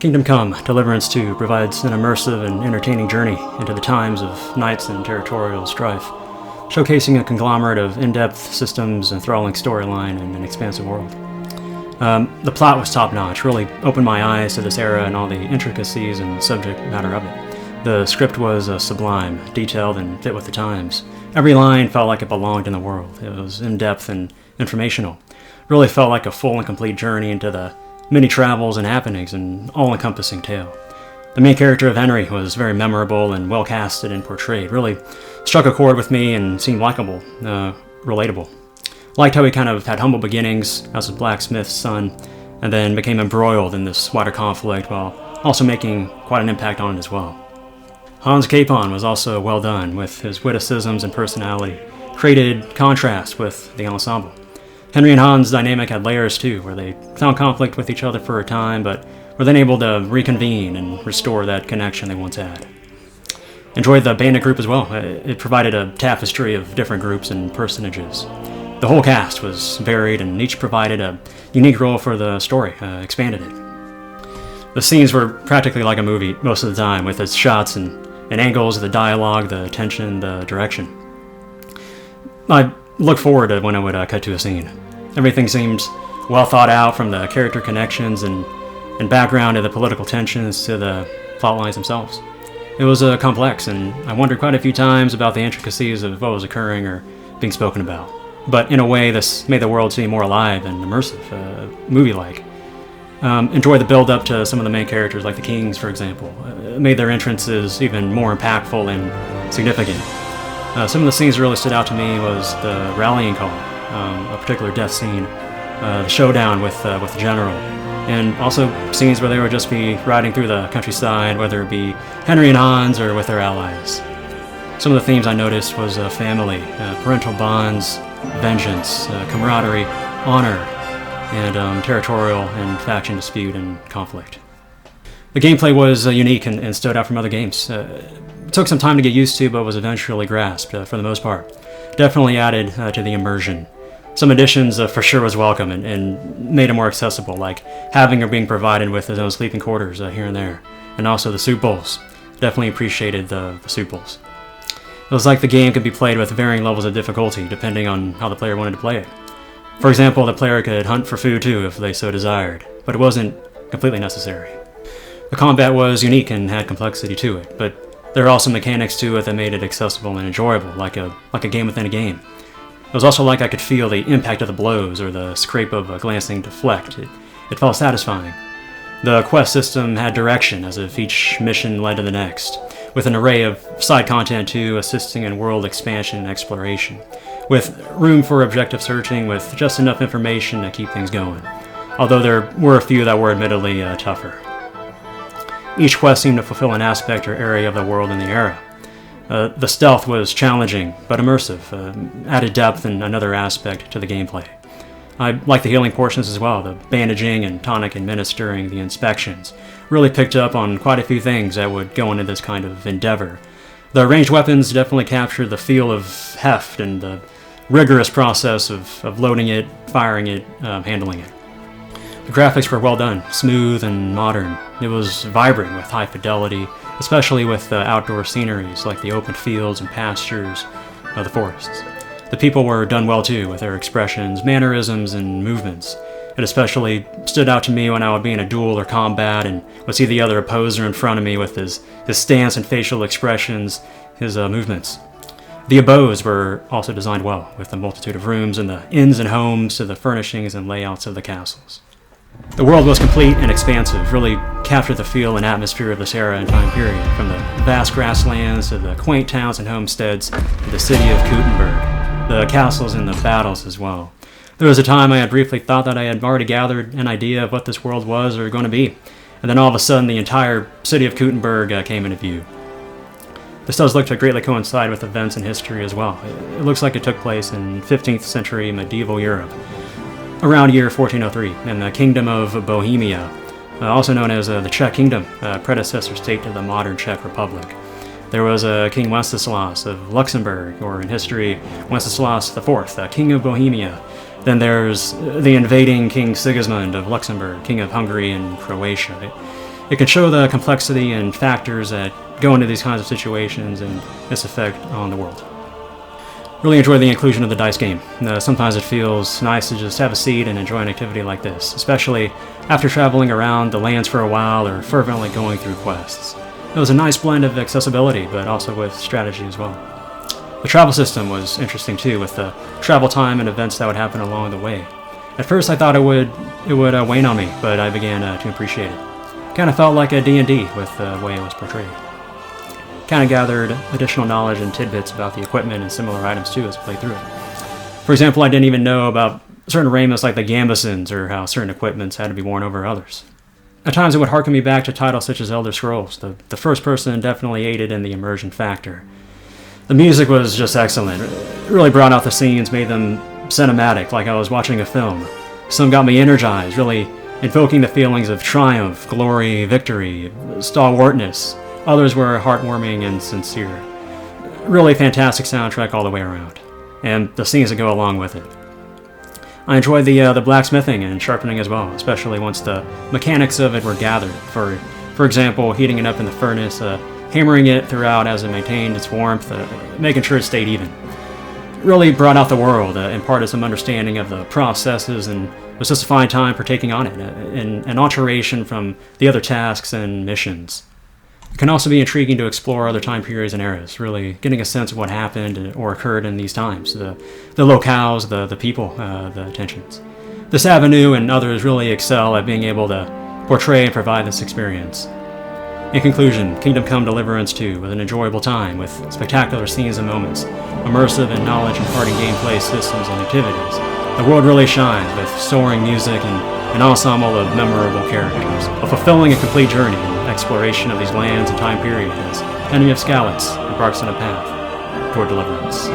Kingdom Come, Deliverance 2 provides an immersive and entertaining journey into the times of knights and territorial strife, showcasing a conglomerate of in-depth systems, enthralling storyline, and an expansive world. The plot was top-notch, really opened my eyes to this era and all the intricacies and subject matter of it. The script was sublime, detailed, and fit with the times. Every line felt like it belonged in the world. It was in-depth and informational. Really felt like a full and complete journey into the many travels and happenings, an all-encompassing tale. The main character of Henry was very memorable and well-casted and portrayed. Really struck a chord with me and seemed likable, relatable. Liked how he kind of had humble beginnings as a blacksmith's son, and then became embroiled in this wider conflict while also making quite an impact on it as well. Hans Capon was also well done, with his witticisms and personality created contrast with the ensemble. Henry and Hans' dynamic had layers too, where they found conflict with each other for a time, but were then able to reconvene and restore that connection they once had. Enjoyed the bandit group as well. It provided a tapestry of different groups and personages. The whole cast was varied, and each provided a unique role for the story, expanded it. The scenes were practically like a movie most of the time, with its shots and angles, the dialogue, the tension, the direction. I look forward to when I would cut to a scene. Everything seemed well thought out, from the character connections and background to the political tensions to the plot lines themselves. It was complex, and I wondered quite a few times about the intricacies of what was occurring or being spoken about. But in a way, this made the world seem more alive and immersive, movie-like. Enjoyed the build-up to some of the main characters, like the Kings, for example. Made their entrances even more impactful and significant. Some of the scenes that really stood out to me was the rallying call, a particular death scene, the showdown with the general, and also scenes where they would just be riding through the countryside, whether it be Henry and Hans or with their allies. Some of the themes I noticed was family, parental bonds, vengeance, camaraderie, honor, and territorial and faction dispute and conflict. The gameplay was unique and stood out from other games. It took some time to get used to, but was eventually grasped for the most part. Definitely added to the immersion. Some additions for sure was welcome and made it more accessible, like having or being provided with his own sleeping quarters here and there. And also the soup bowls. Definitely appreciated the soup bowls. It was like the game could be played with varying levels of difficulty depending on how the player wanted to play it. For example, the player could hunt for food too if they so desired, but it wasn't completely necessary. The combat was unique and had complexity to it, but there are also mechanics to it that made it accessible and enjoyable, like a game within a game. It was also like I could feel the impact of the blows or the scrape of a glancing deflect. It felt satisfying. The quest system had direction, as if each mission led to the next, with an array of side content too, assisting in world expansion and exploration, with room for objective searching with just enough information to keep things going, although there were a few that were admittedly tougher. Each quest seemed to fulfill an aspect or area of the world in the era. The stealth was challenging, but immersive, added depth and another aspect to the gameplay. I liked the healing portions as well, the bandaging and tonic administering the inspections. Really picked up on quite a few things that would go into this kind of endeavor. The ranged weapons definitely captured the feel of heft and the rigorous process of loading it, firing it, handling it. The graphics were well done, smooth and modern. It was vibrant with high fidelity, especially with the outdoor sceneries like the open fields and pastures of the forests. The people were done well too, with their expressions, mannerisms, and movements. It especially stood out to me when I would be in a duel or combat and would see the other opposer in front of me with his stance and facial expressions, his movements. The abodes were also designed well, with a multitude of rooms and the inns and homes to the furnishings and layouts of the castles. The world was complete and expansive, really captured the feel and atmosphere of this era and time period, from the vast grasslands to the quaint towns and homesteads to the city of Gutenberg, the castles and the battles as well. There was a time I had briefly thought that I had already gathered an idea of what this world was or going to be, and then all of a sudden the entire city of Gutenberg came into view. This does look to greatly coincide with events in history as well. It looks like it took place in 15th century medieval Europe, around year 1403, in the Kingdom of Bohemia, also known as the Czech Kingdom, predecessor state to the modern Czech Republic. There was King Wenceslas of Luxembourg, or in history, Wenceslas IV, King of Bohemia. Then there's the invading King Sigismund of Luxembourg, King of Hungary and Croatia. It can show the complexity and factors that go into these kinds of situations and its effect on the world. Really enjoy the inclusion of the dice game. Sometimes it feels nice to just have a seat and enjoy an activity like this, especially after traveling around the lands for a while or fervently going through quests. It was a nice blend of accessibility, but also with strategy as well. The travel system was interesting too, with the travel time and events that would happen along the way. At first I thought it would wane on me, but I began to appreciate it. Kind of felt like a D&D with the way it was portrayed. Kind of gathered additional knowledge and tidbits about the equipment and similar items too as I played through it. For example, I didn't even know about certain raiments like the gambesons or how certain equipments had to be worn over others. At times it would harken me back to titles such as Elder Scrolls. The first person definitely aided in the immersion factor. The music was just excellent. It really brought out the scenes, made them cinematic, like I was watching a film. Some got me energized, really invoking the feelings of triumph, glory, victory, stalwartness. Others were heartwarming and sincere. Really fantastic soundtrack all the way around, and the scenes that go along with it. I enjoyed the blacksmithing and sharpening as well, especially once the mechanics of it were gathered. For example, heating it up in the furnace, hammering it throughout as it maintained its warmth, making sure it stayed even. Really brought out the world, imparted some understanding of the processes, and was just a fine time for taking on it, an alteration from the other tasks and missions. It can also be intriguing to explore other time periods and eras, really getting a sense of what happened or occurred in these times, the locales, the people, the tensions. This avenue and others really excel at being able to portray and provide this experience. In conclusion, Kingdom Come Deliverance 2 was an enjoyable time with spectacular scenes and moments, immersive and knowledge-imparting gameplay systems and activities. The world really shines with soaring music and an ensemble of memorable characters, a fulfilling and complete journey in exploration of these lands and time periods as Henry of Skalitz embarks on a path toward deliverance.